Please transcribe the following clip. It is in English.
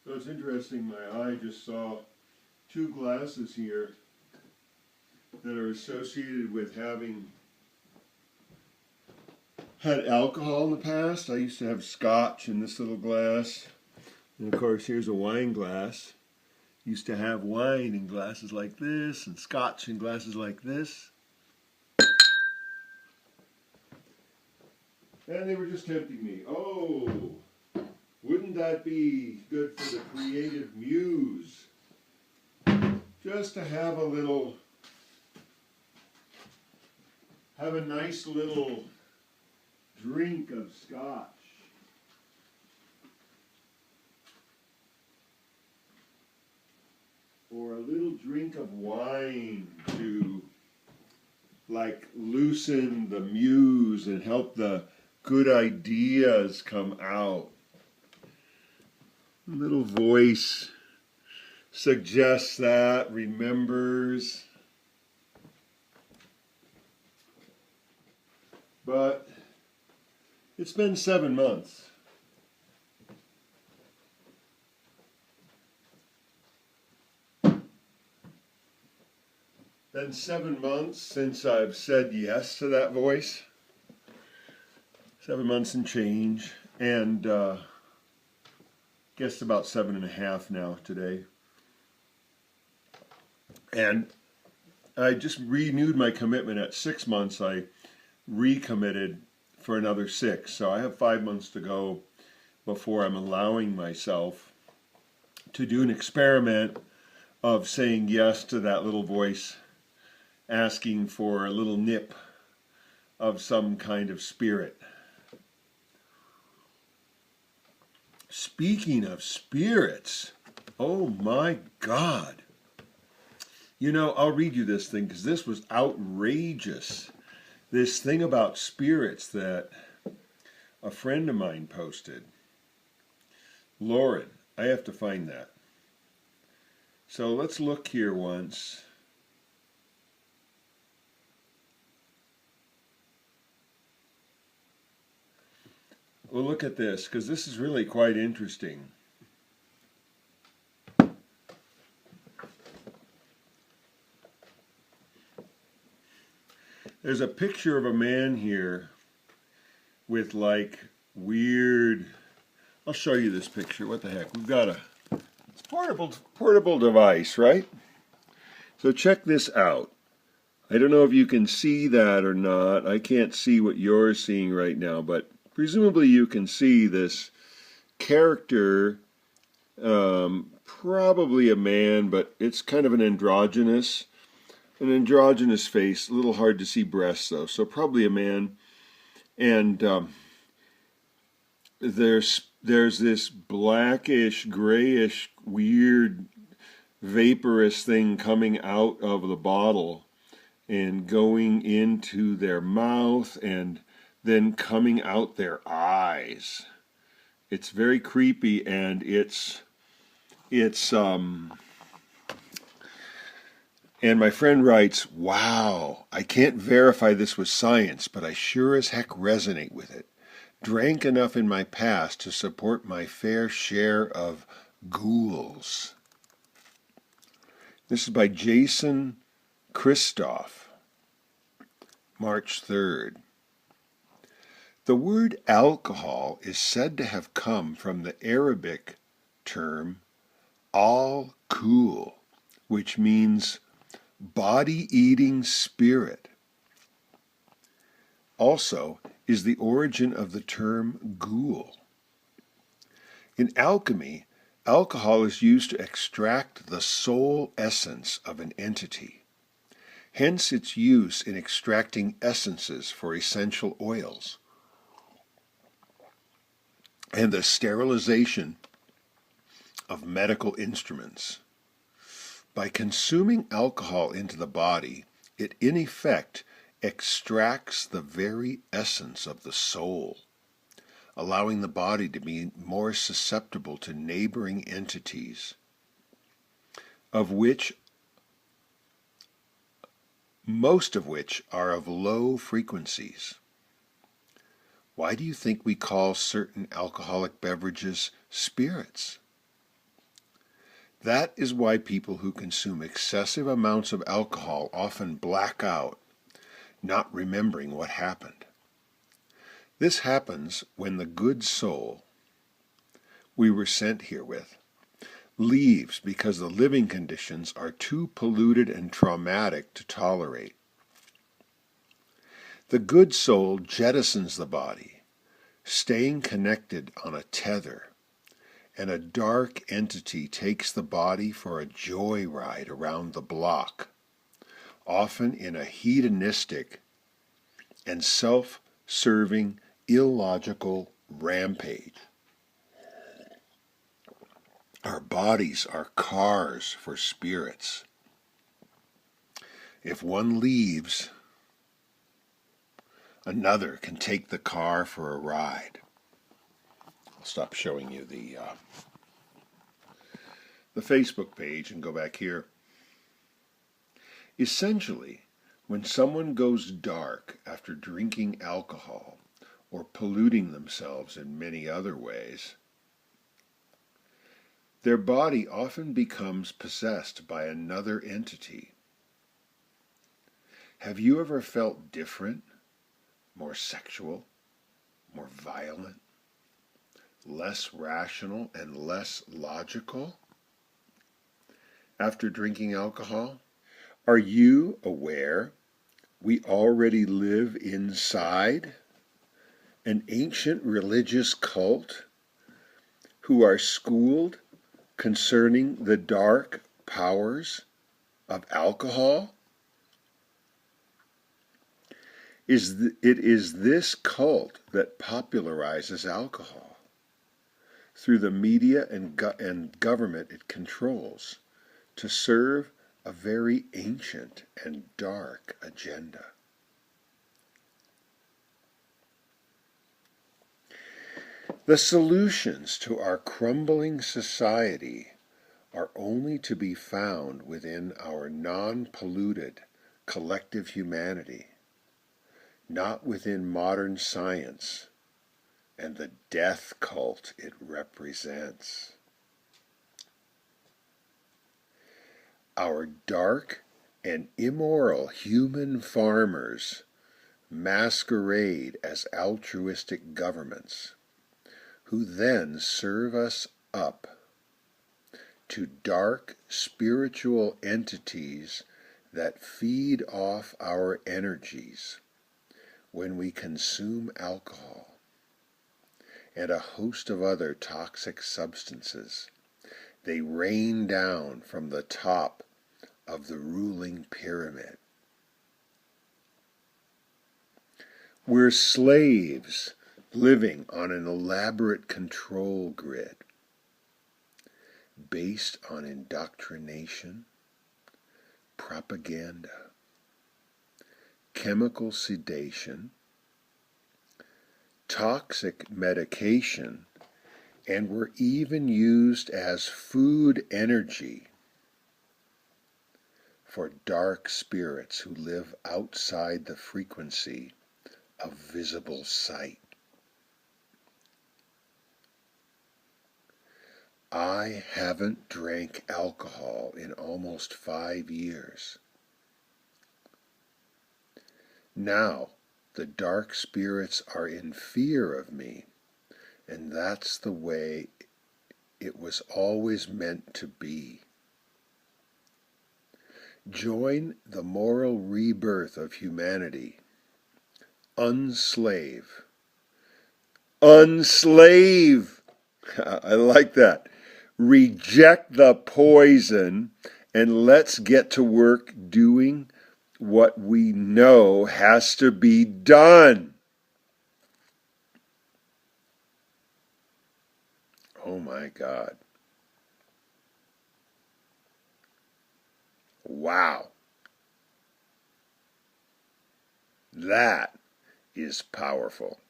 So it's interesting, my eye just saw two glasses here that are associated with having had alcohol in the past. I used to have scotch in this little glass. And of course, here's a wine glass. Used to have wine in glasses like this and scotch in glasses like this. And they were just tempting me. Oh, wouldn't that be good for the creative muse? Just to have a nice little drink of scotch. Or a little drink of wine to like loosen the muse and help the good ideas come out. A little voice suggests that, remembers. But it's been 7 months. Been 7 months since I've said yes to that voice. 7 months and change, and guess about 7.5 now today. And I just renewed my commitment at 6 months. I recommitted for another 6, so I have 5 months to go before I'm allowing myself to do an experiment of saying yes to that little voice, asking for a little nip of some kind of spirit. Speaking of spirits, oh my God. You know, I'll read you this thing because this was outrageous. This thing about spirits that a friend of mine posted. Lauren, I have to find that. So let's look here once. We'll look at this, because this is really quite interesting. There's a picture of a man here with like weird... I'll show you this picture. What the heck? We've got it's portable device, right? So check this out. I don't know if you can see that or not. I can't see what you're seeing right now, but presumably you can see this character, probably a man, but it's kind of an androgynous face. A little hard to see breasts though, so probably a man. And there's this blackish, grayish, weird, vaporous thing coming out of the bottle and going into their mouth and then coming out their eyes. It's very creepy, and it's and my friend writes, wow, I can't verify this with science, but I sure as heck resonate with it. Drank enough in my past to support my fair share of ghouls. This is by Jason Christoff, March 3rd. The word alcohol is said to have come from the Arabic term Al-khul, which means body-eating spirit. Also is the origin of the term ghoul. In alchemy, alcohol is used to extract the soul essence of an entity. Hence its use in extracting essences for essential oils, and the sterilization of medical instruments. By consuming alcohol into the body, it in effect extracts the very essence of the soul, allowing the body to be more susceptible to neighboring entities, most of which are of low frequencies. Why do you think we call certain alcoholic beverages spirits? That is why people who consume excessive amounts of alcohol often black out, not remembering what happened. This happens when the good soul we were sent here with leaves because the living conditions are too polluted and traumatic to tolerate. The good soul jettisons the body, staying connected on a tether, and a dark entity takes the body for a joyride around the block, often in a hedonistic and self-serving, illogical rampage. Our bodies are cars for spirits. If one leaves, another can take the car for a ride. I'll stop showing you the Facebook page and go back here. Essentially, when someone goes dark after drinking alcohol or polluting themselves in many other ways, their body often becomes possessed by another entity. Have you ever felt different, more sexual, more violent, less rational, and less logical after drinking alcohol? Are you aware we already live inside an ancient religious cult who are schooled concerning the dark powers of alcohol? It is this cult that popularizes alcohol through the media and government it controls to serve a very ancient and dark agenda. The solutions to our crumbling society are only to be found within our non-polluted collective humanity, not within modern science and the death cult it represents. Our dark and immoral human farmers masquerade as altruistic governments, who then serve us up to dark spiritual entities that feed off our energies when we consume alcohol and a host of other toxic substances. They rain down from the top of the ruling pyramid. We're slaves living on an elaborate control grid based on indoctrination, propaganda, chemical sedation, toxic medication, and were even used as food energy for dark spirits who live outside the frequency of visible sight. I haven't drank alcohol in almost 5 years. Now, the dark spirits are in fear of me, and that's the way it was always meant to be. Join the moral rebirth of humanity. Unslave. Unslave! I like that. Reject the poison and let's get to work doing what we know has to be done. Oh my God. Wow. That is powerful.